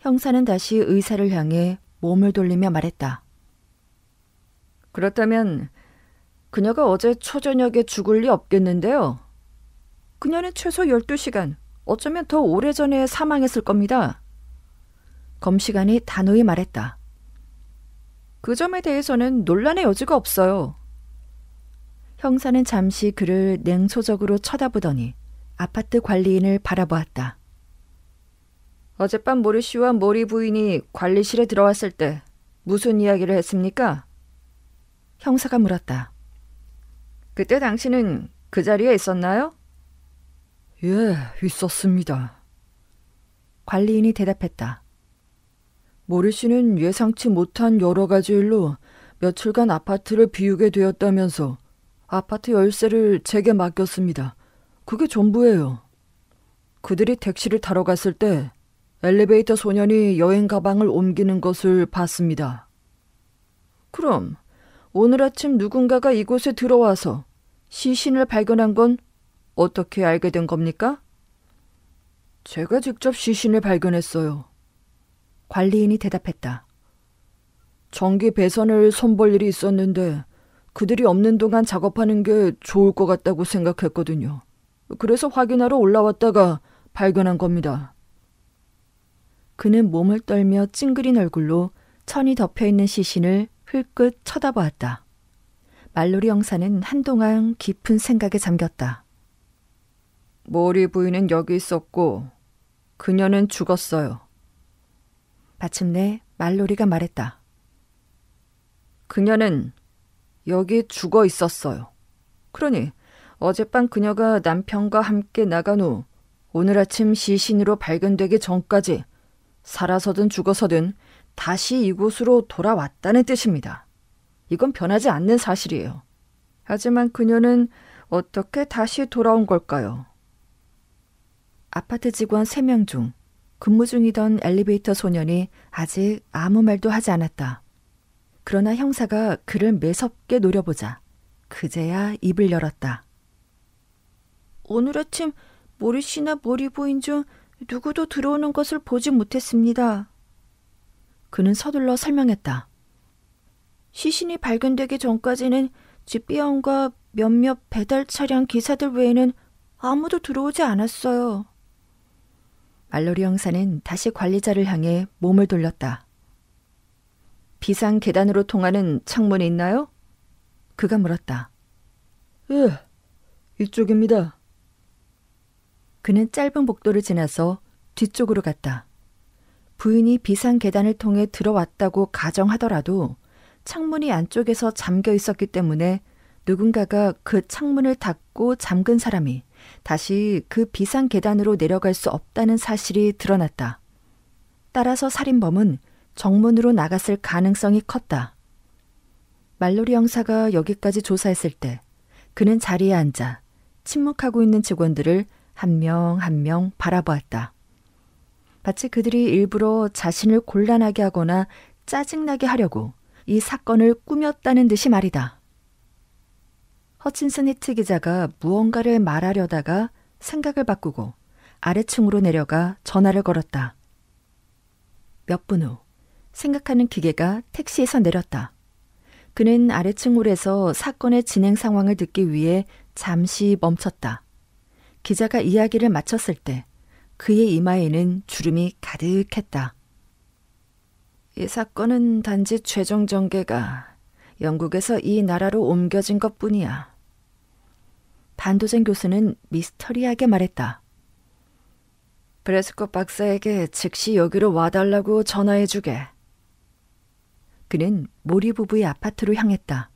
[SPEAKER 1] 형사는 다시 의사를 향해 몸을 돌리며 말했다. 그렇다면 그녀가 어제 초저녁에 죽을 리 없겠는데요. 그녀는 최소 12시간, 어쩌면 더 오래전에 사망했을 겁니다. 검시관이 단호히 말했다. 그 점에 대해서는 논란의 여지가 없어요. 형사는 잠시 그를 냉소적으로 쳐다보더니 아파트 관리인을 바라보았다. 어젯밤 모리 씨와 모리 부인이 관리실에 들어왔을 때 무슨 이야기를 했습니까? 형사가 물었다. 그때 당신은 그 자리에 있었나요? 예, 있었습니다. 관리인이 대답했다. 모리 씨는 예상치 못한 여러 가지 일로 며칠간 아파트를 비우게 되었다면서 아파트 열쇠를 제게 맡겼습니다. 그게 전부예요. 그들이 택시를 타러 갔을 때 엘리베이터 소년이 여행 가방을 옮기는 것을 봤습니다. 그럼 오늘 아침 누군가가 이곳에 들어와서 시신을 발견한 건 어떻게 알게 된 겁니까? 제가 직접 시신을 발견했어요. 관리인이 대답했다. 전기 배선을 손볼 일이 있었는데 그들이 없는 동안 작업하는 게 좋을 것 같다고 생각했거든요. 그래서 확인하러 올라왔다가 발견한 겁니다. 그는 몸을 떨며 찡그린 얼굴로 천이 덮여있는 시신을 흘끗 쳐다보았다. 말로리 형사는 한동안 깊은 생각에 잠겼다. 모리 부인은 여기 있었고 그녀는 죽었어요. 마침내 말로리가 말했다. 그녀는 여기 죽어 있었어요. 그러니 어젯밤 그녀가 남편과 함께 나간 후 오늘 아침 시신으로 발견되기 전까지 살아서든 죽어서든 다시 이곳으로 돌아왔다는 뜻입니다. 이건 변하지 않는 사실이에요. 하지만 그녀는 어떻게 다시 돌아온 걸까요? 아파트 직원 3명 중 근무 중이던 엘리베이터 소년이 아직 아무 말도 하지 않았다. 그러나 형사가 그를 매섭게 노려보자 그제야 입을 열었다. 오늘 아침 모리 씨나 모리 부인 중 누구도 들어오는 것을 보지 못했습니다. 그는 서둘러 설명했다. 시신이 발견되기 전까지는 GP원과 몇몇 배달 차량 기사들 외에는 아무도 들어오지 않았어요. 말로리 형사는 다시 관리자를 향해 몸을 돌렸다. 비상 계단으로 통하는 창문이 있나요? 그가 물었다.
[SPEAKER 2] 예, 이쪽입니다.
[SPEAKER 1] 그는 짧은 복도를 지나서 뒤쪽으로 갔다. 부인이 비상 계단을 통해 들어왔다고 가정하더라도 창문이 안쪽에서 잠겨 있었기 때문에 누군가가 그 창문을 닫고 잠근 사람이 다시 그 비상 계단으로 내려갈 수 없다는 사실이 드러났다. 따라서 살인범은 정문으로 나갔을 가능성이 컸다. 말로리 형사가 여기까지 조사했을 때 그는 자리에 앉아 침묵하고 있는 직원들을 한 명 한 명 바라보았다. 마치 그들이 일부러 자신을 곤란하게 하거나 짜증나게 하려고 이 사건을 꾸몄다는 듯이 말이다. 허친슨 히트 기자가 무언가를 말하려다가 생각을 바꾸고 아래층으로 내려가 전화를 걸었다. 몇 분 후 생각하는 기계가 택시에서 내렸다. 그는 아래층 홀에서 사건의 진행 상황을 듣기 위해 잠시 멈췄다. 기자가 이야기를 마쳤을 때 그의 이마에는 주름이 가득했다. 이 사건은 단지 최종 전개가 영국에서 이 나라로 옮겨진 것뿐이야. 반도젠 교수는 미스터리하게 말했다. 브레스콧 박사에게 즉시 여기로 와달라고 전화해주게. 그는 모리 부부의 아파트로 향했다.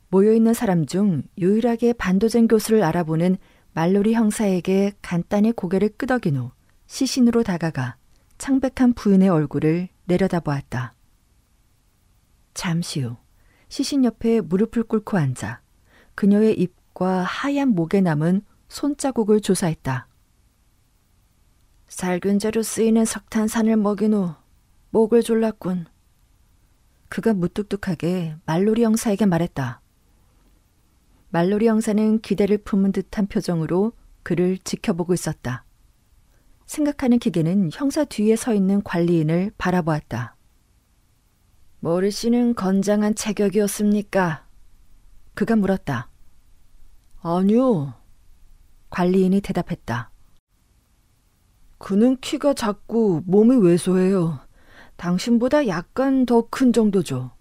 [SPEAKER 1] 모여있는 사람 중 유일하게 반도젠 교수를 알아보는 말로리 형사에게 간단히 고개를 끄덕인 후 시신으로 다가가 창백한 부인의 얼굴을 내려다보았다. 잠시 후 시신 옆에 무릎을 꿇고 앉아 그녀의 입과 하얀 목에 남은 손자국을 조사했다. 살균제로 쓰이는 석탄산을 먹인 후 목을 졸랐군. 그가 무뚝뚝하게 말로리 형사에게 말했다. 말로리 형사는 기대를 품은 듯한 표정으로 그를 지켜보고 있었다. 생각하는 기계는 형사 뒤에 서 있는 관리인을 바라보았다. 모리 씨는 건장한 체격이었습니까? 그가 물었다. 아니요. 관리인이 대답했다. 그는 키가 작고 몸이 왜소해요. 당신보다 약간 더 큰 정도죠.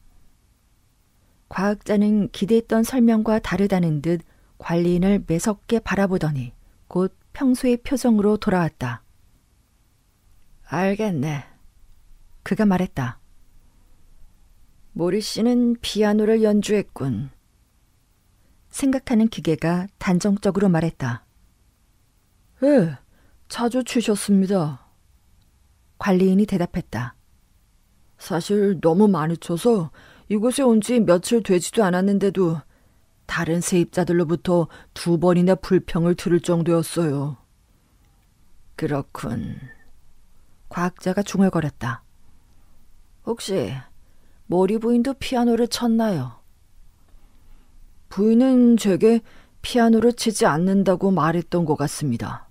[SPEAKER 1] 과학자는 기대했던 설명과 다르다는 듯 관리인을 매섭게 바라보더니 곧 평소의 표정으로 돌아왔다. 알겠네. 그가 말했다. 모리 씨는 피아노를 연주했군. 생각하는 기계가 단정적으로 말했다. 예, 자주 치셨습니다. 관리인이 대답했다. 사실 너무 많이 쳐서 이곳에 온 지 며칠 되지도 않았는데도 다른 세입자들로부터 2번이나 불평을 들을 정도였어요. 그렇군. 과학자가 중얼거렸다. 혹시 모리 부인도 피아노를 쳤나요? 부인은 제게 피아노를 치지 않는다고 말했던 것 같습니다.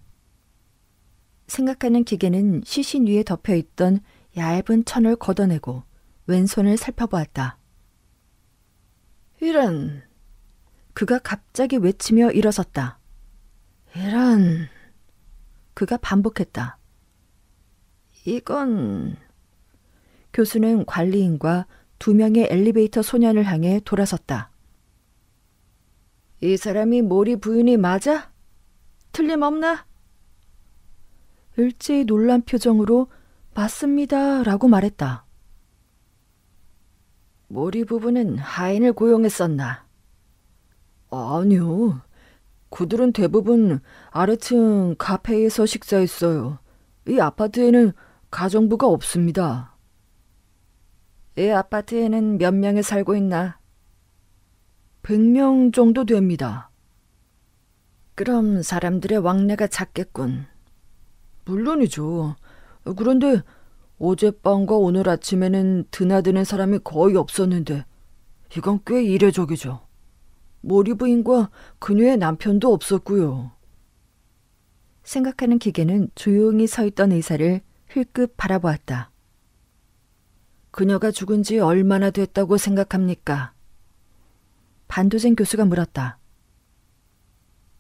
[SPEAKER 1] 생각하는 기계는 시신 위에 덮여있던 얇은 천을 걷어내고 왼손을 살펴보았다. 이런. 그가 갑자기 외치며 일어섰다. 이런. 그가 반복했다. 이건. 교수는 관리인과 2명의 엘리베이터 소년을 향해 돌아섰다. 이 사람이 모리 부인이 맞아? 틀림없나? 일제히 놀란 표정으로 맞습니다 라고 말했다. 모리 부부는 하인을 고용했었나? 아니요. 그들은 대부분 아래층 카페에서 식사했어요. 이 아파트에는 가정부가 없습니다. 이 아파트에는 몇 명이 살고 있나? 100명 정도 됩니다. 그럼 사람들의 왕래가 잦겠군. 물론이죠. 그런데 어젯밤과 오늘 아침에는 드나드는 사람이 거의 없었는데 이건 꽤 이례적이죠. 모리 부인과 그녀의 남편도 없었고요. 생각하는 기계는 조용히 서 있던 의사를 흘끗 바라보았다. 그녀가 죽은 지 얼마나 됐다고 생각합니까? 반도젠 교수가 물었다.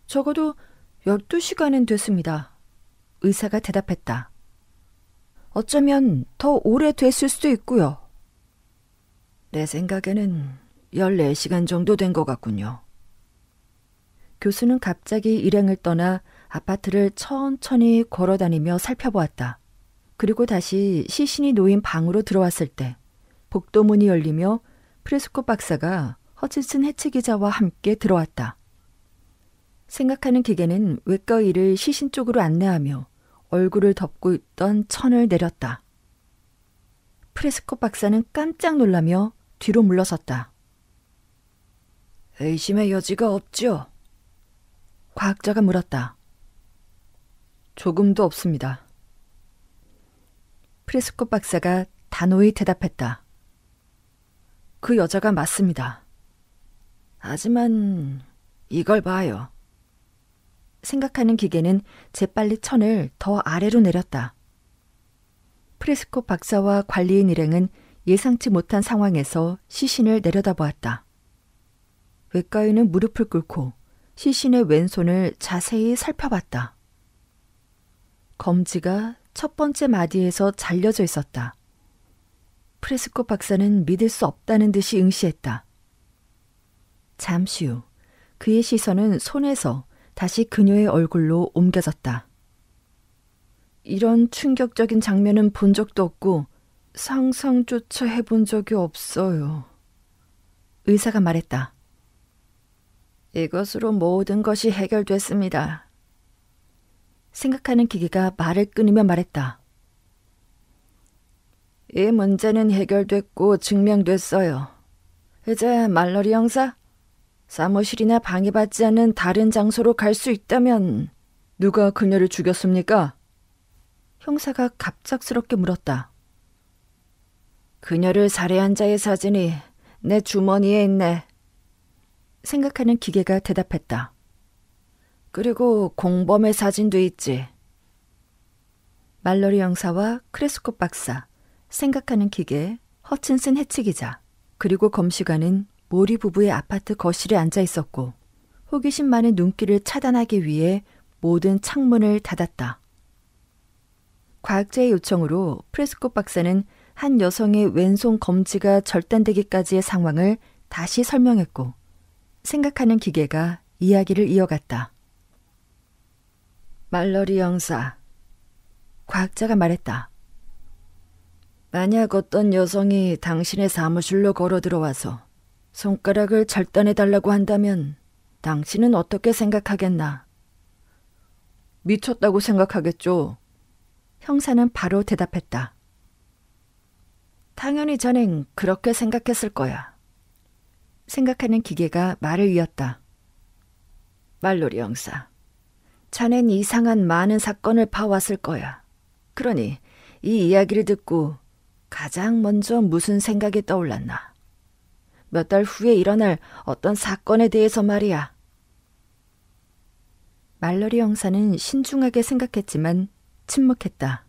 [SPEAKER 1] 적어도 12시간은 됐습니다. 의사가 대답했다. 어쩌면 더 오래됐을 수도 있고요. 내 생각에는 14시간 정도 된 것 같군요. 교수는 갑자기 일행을 떠나 아파트를 천천히 걸어다니며 살펴보았다. 그리고 다시 시신이 놓인 방으로 들어왔을 때 복도문이 열리며 프레스코 박사가 허친슨 해치 기자와 함께 들어왔다. 생각하는 기계는 외과의를 시신 쪽으로 안내하며 얼굴을 덮고 있던 천을 내렸다. 프레스코 박사는 깜짝 놀라며 뒤로 물러섰다. 의심의 여지가 없죠? 과학자가 물었다. 조금도 없습니다. 프레스코 박사가 단호히 대답했다. 그 여자가 맞습니다. 하지만 이걸 봐요. 생각하는 기계는 재빨리 천을 더 아래로 내렸다. 프레스코 박사와 관리인 일행은 예상치 못한 상황에서 시신을 내려다보았다. 외과의는 무릎을 꿇고 시신의 왼손을 자세히 살펴봤다. 검지가 첫 번째 마디에서 잘려져 있었다. 프레스코 박사는 믿을 수 없다는 듯이 응시했다. 잠시 후 그의 시선은 손에서 다시 그녀의 얼굴로 옮겨졌다. 이런 충격적인 장면은 본 적도 없고 상상조차 해본 적이 없어요. 의사가 말했다. 이것으로 모든 것이 해결됐습니다. 생각하는 기계가 말을 끊으며 말했다. 이 문제는 해결됐고 증명됐어요. 이제 말러리 형사, 사무실이나 방해받지 않는 다른 장소로 갈 수 있다면 누가 그녀를 죽였습니까? 형사가 갑작스럽게 물었다. 그녀를 살해한 자의 사진이 내 주머니에 있네. 생각하는 기계가 대답했다. 그리고 공범의 사진도 있지. 말러리 형사와 크레스코 박사, 생각하는 기계, 허친슨 해치 기자, 그리고 검시관은 모리 부부의 아파트 거실에 앉아 있었고 호기심 많은 눈길을 차단하기 위해 모든 창문을 닫았다. 과학자의 요청으로 프레스코 박사는 한 여성의 왼손 검지가 절단되기까지의 상황을 다시 설명했고 생각하는 기계가 이야기를 이어갔다. 말러리 형사, 과학자가 말했다. 만약 어떤 여성이 당신의 사무실로 걸어 들어와서 손가락을 절단해달라고 한다면 당신은 어떻게 생각하겠나? 미쳤다고 생각하겠죠. 형사는 바로 대답했다. 당연히 자넨 그렇게 생각했을 거야. 생각하는 기계가 말을 이었다. 말로리 형사, 자넨 이상한 많은 사건을 봐왔을 거야. 그러니 이 이야기를 듣고 가장 먼저 무슨 생각이 떠올랐나? 몇 달 후에 일어날 어떤 사건에 대해서 말이야. 말러리 형사는 신중하게 생각했지만 침묵했다.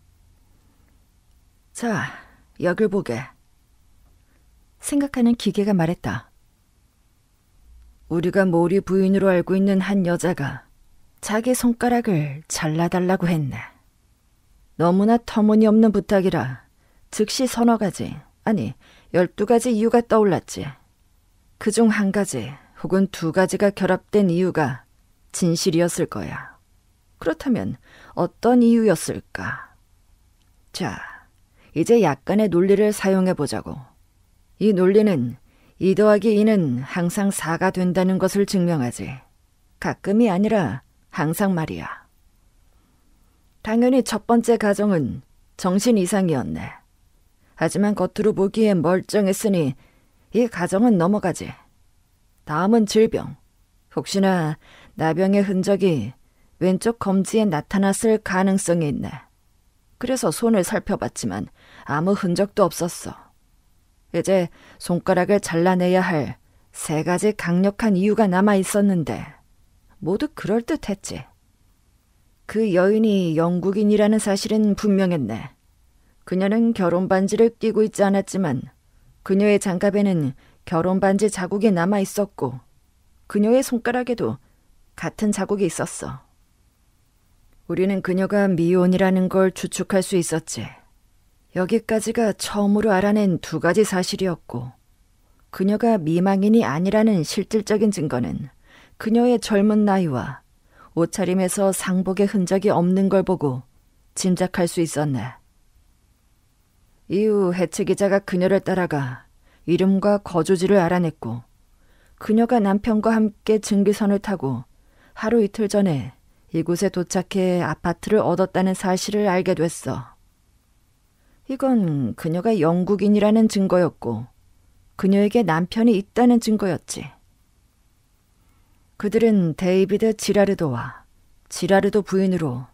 [SPEAKER 1] 자, 여길 보게. 생각하는 기계가 말했다. 우리가 모리 부인으로 알고 있는 한 여자가 자기 손가락을 잘라달라고 했네. 너무나 터무니없는 부탁이라 즉시 서너 가지, 아니 12가지 이유가 떠올랐지. 그중 한 가지 혹은 두 가지가 결합된 이유가 진실이었을 거야. 그렇다면 어떤 이유였을까? 자, 이제 약간의 논리를 사용해보자고. 이 논리는 2 더하기 2는 항상 4가 된다는 것을 증명하지. 가끔이 아니라 항상 말이야. 당연히 첫 번째 가정은 정신 이상이었네. 하지만 겉으로 보기엔 멀쩡했으니 이 가정은 넘어가지. 다음은 질병. 혹시나 나병의 흔적이 왼쪽 검지에 나타났을 가능성이 있네. 그래서 손을 살펴봤지만 아무 흔적도 없었어. 이제 손가락을 잘라내야 할 3가지 강력한 이유가 남아 있었는데 모두 그럴듯했지. 그 여인이 영국인이라는 사실은 분명했네. 그녀는 결혼 반지를 끼고 있지 않았지만 그녀의 장갑에는 결혼 반지 자국이 남아 있었고 그녀의 손가락에도 같은 자국이 있었어. 우리는 그녀가 미혼이라는 걸 추측할 수 있었지. 여기까지가 처음으로 알아낸 두 가지 사실이었고 그녀가 미망인이 아니라는 실질적인 증거는 그녀의 젊은 나이와 옷차림에서 상복의 흔적이 없는 걸 보고 짐작할 수 있었네. 이후 해체 기자가 그녀를 따라가 이름과 거주지를 알아냈고 그녀가 남편과 함께 증기선을 타고 하루 이틀 전에 이곳에 도착해 아파트를 얻었다는 사실을 알게 됐어. 이건 그녀가 영국인이라는 증거였고 그녀에게 남편이 있다는 증거였지. 그들은 데이비드 지라르도와 지라르도 부인으로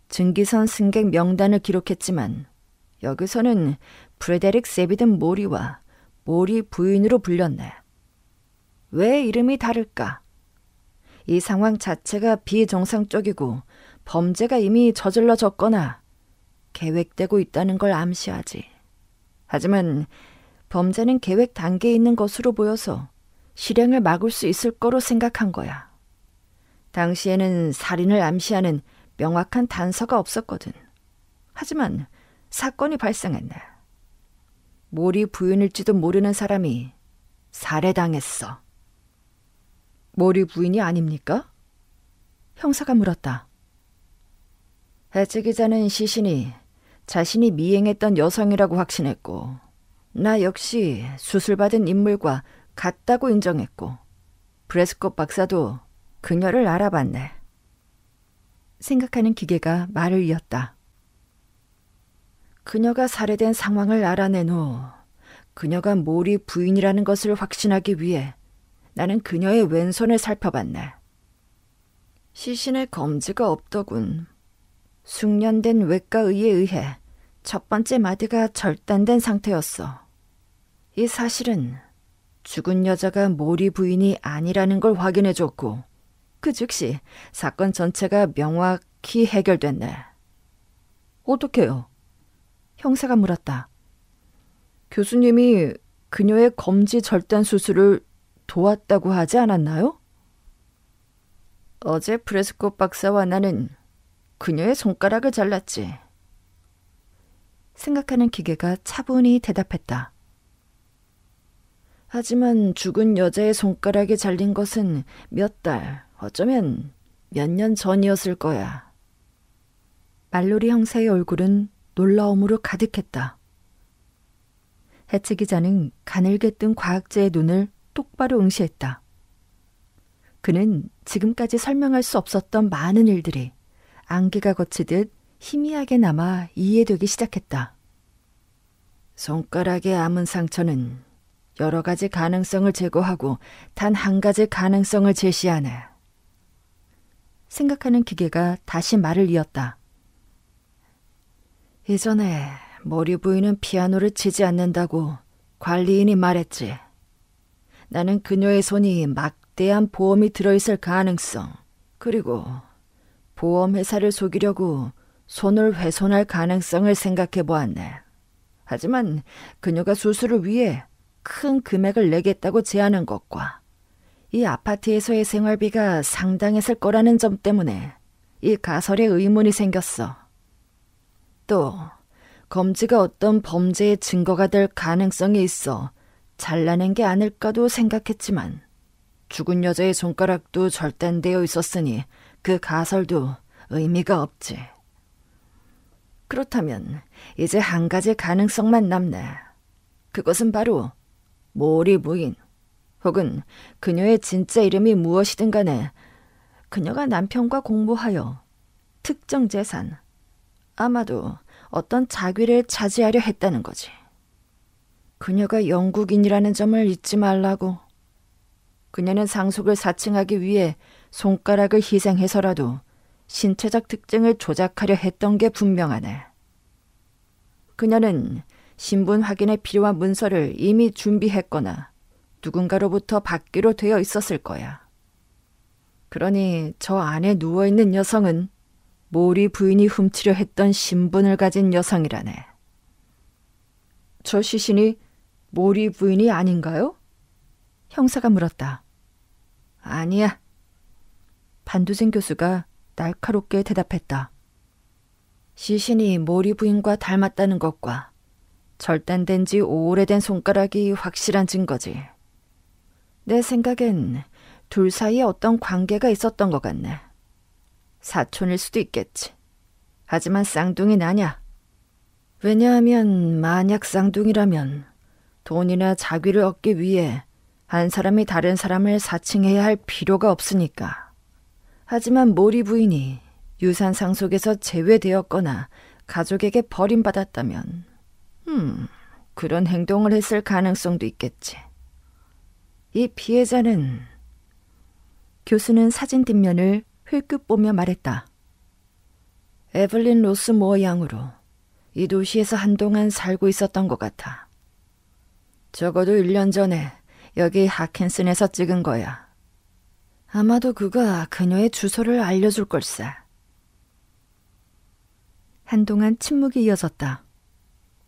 [SPEAKER 1] 증기선 승객 명단을 기록했지만 여기서는 프레데릭 세비든 모리와 모리 부인으로 불렸네. 왜 이름이 다를까? 이 상황 자체가 비정상적이고 범죄가 이미 저질러졌거나 계획되고 있다는 걸 암시하지. 하지만 범죄는 계획 단계에 있는 것으로 보여서 실행을 막을 수 있을 거로 생각한 거야. 당시에는 살인을 암시하는 명확한 단서가 없었거든. 하지만 사건이 발생했네. 모리 부인일지도 모르는 사람이 살해당했어. 모리 부인이 아닙니까? 형사가 물었다. 해체 기자는 시신이 자신이 미행했던 여성이라고 확신했고 나 역시 수술받은 인물과 같다고 인정했고 브레스콧 박사도 그녀를 알아봤네. 생각하는 기계가 말을 이었다. 그녀가 살해된 상황을 알아낸 후 그녀가 모리 부인이라는 것을 확신하기 위해 나는 그녀의 왼손을 살펴봤네. 시신에 검지가 없더군. 숙련된 외과의에 의해 첫 번째 마디가 절단된 상태였어. 이 사실은 죽은 여자가 모리 부인이 아니라는 걸 확인해줬고 그 즉시 사건 전체가 명확히 해결됐네. 어떻게요? 형사가 물었다. 교수님이 그녀의 검지 절단 수술을 도왔다고 하지 않았나요? 어제 프레스콧 박사와 나는 그녀의 손가락을 잘랐지. 생각하는 기계가 차분히 대답했다. 하지만 죽은 여자의 손가락이 잘린 것은 몇 달, 어쩌면 몇 년 전이었을 거야. 말로리 형사의 얼굴은 놀라움으로 가득했다. 해체 기자는 가늘게 뜬 과학자의 눈을 똑바로 응시했다. 그는 지금까지 설명할 수 없었던 많은 일들이 안개가 거치듯 희미하게 남아 이해되기 시작했다. 손가락의 아문 상처는 여러 가지 가능성을 제거하고 단 한 가지 가능성을 제시하네. 생각하는 기계가 다시 말을 이었다. 이전에 모리 부인은 피아노를 치지 않는다고 관리인이 말했지. 나는 그녀의 손이 막대한 보험이 들어있을 가능성, 그리고 보험회사를 속이려고 손을 훼손할 가능성을 생각해 보았네. 하지만 그녀가 수술을 위해 큰 금액을 내겠다고 제안한 것과 이 아파트에서의 생활비가 상당했을 거라는 점 때문에 이 가설에 의문이 생겼어. 또 검지가 어떤 범죄의 증거가 될 가능성이 있어 잘라낸 게 아닐까도 생각했지만 죽은 여자의 손가락도 절단되어 있었으니 그 가설도 의미가 없지. 그렇다면 이제 한 가지 가능성만 남네. 그것은 바로 모리 부인 혹은 그녀의 진짜 이름이 무엇이든 간에 그녀가 남편과 공모하여 특정 재산, 아마도 어떤 자귀를 차지하려 했다는 거지. 그녀가 영국인이라는 점을 잊지 말라고. 그녀는 상속을 사칭하기 위해 손가락을 희생해서라도 신체적 특징을 조작하려 했던 게 분명하네. 그녀는 신분 확인에 필요한 문서를 이미 준비했거나 누군가로부터 받기로 되어 있었을 거야. 그러니 저 안에 누워있는 여성은 모리 부인이 훔치려 했던 신분을 가진 여성이라네.
[SPEAKER 2] 저 시신이 모리 부인이 아닌가요?
[SPEAKER 1] 형사가 물었다. 아니야. 반도젠 교수가 날카롭게 대답했다. 시신이 모리 부인과 닮았다는 것과 절단된 지 오래된 손가락이 확실한 증거지. 내 생각엔 둘 사이에 어떤 관계가 있었던 것 같네. 사촌일 수도 있겠지. 하지만 쌍둥이는 아냐. 왜냐하면 만약 쌍둥이라면 돈이나 자귀를 얻기 위해 한 사람이 다른 사람을 사칭해야 할 필요가 없으니까. 하지만 모리 부인이 유산 상속에서 제외되었거나 가족에게 버림받았다면 그런 행동을 했을 가능성도 있겠지. 이 피해자는 교수는 사진 뒷면을 흘끗 보며 말했다. 에블린 로스 모어 양으로 이 도시에서 한동안 살고 있었던 것 같아. 적어도 1년 전에 여기 하켄슨에서 찍은 거야. 아마도 그가 그녀의 주소를 알려줄 걸세. 한동안 침묵이 이어졌다.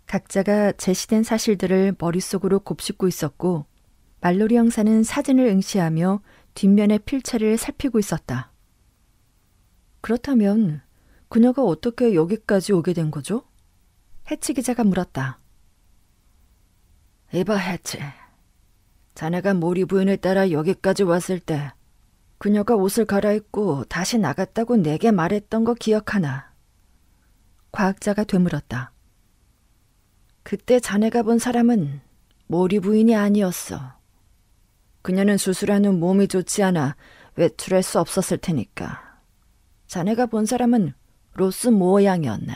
[SPEAKER 1] 각자가 제시된 사실들을 머릿속으로 곱씹고 있었고 말로리 형사는 사진을 응시하며 뒷면의 필체를 살피고 있었다. 그렇다면 그녀가 어떻게 여기까지 오게 된 거죠? 해치 기자가 물었다. 이봐 해치, 자네가 모리 부인을 따라 여기까지 왔을 때 그녀가 옷을 갈아입고 다시 나갔다고 내게 말했던 거 기억하나? 과학자가 되물었다. 그때 자네가 본 사람은 모리 부인이 아니었어. 그녀는 수술한 후 몸이 좋지 않아 외출할 수 없었을 테니까. 자네가 본 사람은 로스 모어 양이었네.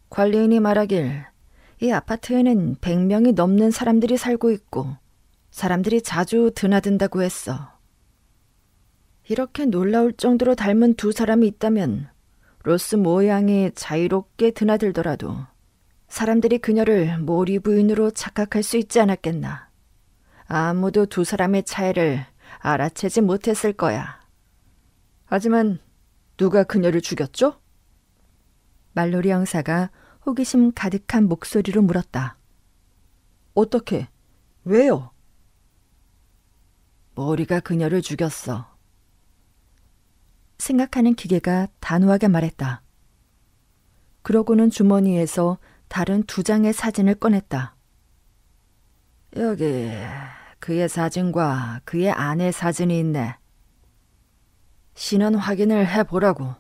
[SPEAKER 1] 관리인이 말하길 이 아파트에는 100명이 넘는 사람들이 살고 있고 사람들이 자주 드나든다고 했어. 이렇게 놀라울 정도로 닮은 두 사람이 있다면 로스 모어 양이 자유롭게 드나들더라도 사람들이 그녀를 모리 부인으로 착각할 수 있지 않았겠나. 아무도 두 사람의 차이를 알아채지 못했을 거야.
[SPEAKER 2] 하지만 누가 그녀를 죽였죠?
[SPEAKER 1] 말로리 형사가 호기심 가득한 목소리로 물었다.
[SPEAKER 2] 어떻게? 왜요?
[SPEAKER 1] 모리가 그녀를 죽였어. 생각하는 기계가 단호하게 말했다. 그러고는 주머니에서 다른 2장의 사진을 꺼냈다. 여기 그의 사진과 그의 아내 사진이 있네. 신원 확인을 해보라고.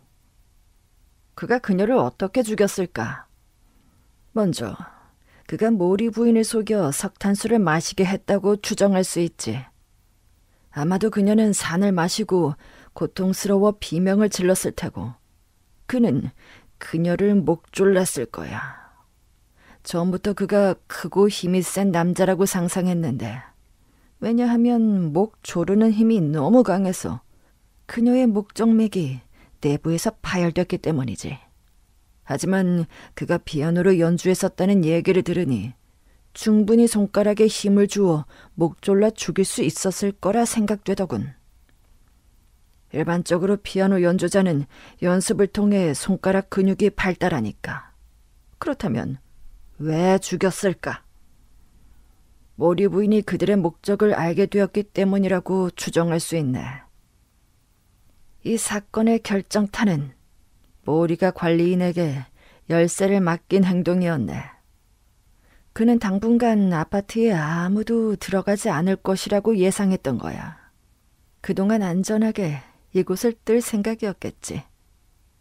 [SPEAKER 1] 그가 그녀를 어떻게 죽였을까? 먼저 그가 모리 부인을 속여 석탄수를 마시게 했다고 추정할 수 있지. 아마도 그녀는 산을 마시고 고통스러워 비명을 질렀을 테고 그는 그녀를 목졸랐을 거야. 처음부터 그가 크고 힘이 센 남자라고 상상했는데 왜냐하면 목 조르는 힘이 너무 강해서 그녀의 목정맥이 내부에서 파열됐기 때문이지. 하지만 그가 피아노로 연주했었다는 얘기를 들으니 충분히 손가락에 힘을 주어 목졸라 죽일 수 있었을 거라 생각되더군. 일반적으로 피아노 연주자는 연습을 통해 손가락 근육이 발달하니까. 그렇다면 왜 죽였을까? 모리 부인이 그들의 목적을 알게 되었기 때문이라고 추정할 수 있네. 이 사건의 결정타는 모리가 관리인에게 열쇠를 맡긴 행동이었네. 그는 당분간 아파트에 아무도 들어가지 않을 것이라고 예상했던 거야. 그동안 안전하게 이곳을 뜰 생각이었겠지.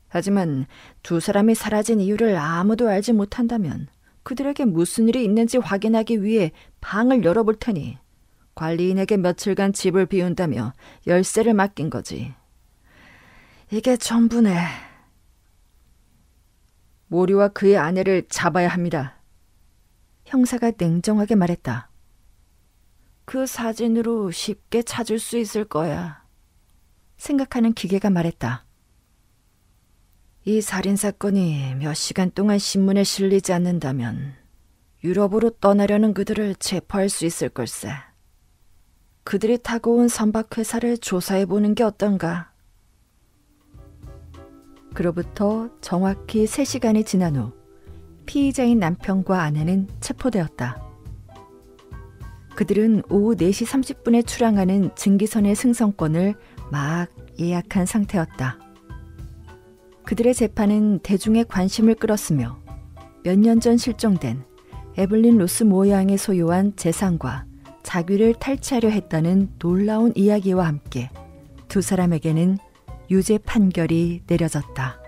[SPEAKER 1] 하지만 두 사람이 사라진 이유를 아무도 알지 못한다면 그들에게 무슨 일이 있는지 확인하기 위해 방을 열어볼 테니 관리인에게 며칠간 집을 비운다며 열쇠를 맡긴 거지. 이게 전부네.
[SPEAKER 2] 모리와 그의 아내를 잡아야 합니다.
[SPEAKER 1] 형사가 냉정하게 말했다. 그 사진으로 쉽게 찾을 수 있을 거야. 생각하는 기계가 말했다. 이 살인사건이 몇 시간 동안 신문에 실리지 않는다면 유럽으로 떠나려는 그들을 체포할 수 있을 걸세. 그들이 타고 온 선박회사를 조사해보는 게 어떤가? 그로부터 정확히 3시간이 지난 후 피의자인 남편과 아내는 체포되었다. 그들은 오후 4시 30분에 출항하는 증기선의 승선권을 막 예약한 상태였다. 그들의 재판은 대중의 관심을 끌었으며 몇 년 전 실종된 에블린 로스 모 양의 소유한 재산과 자귀를 탈취하려 했다는 놀라운 이야기와 함께 두 사람에게는 유죄 판결이 내려졌다.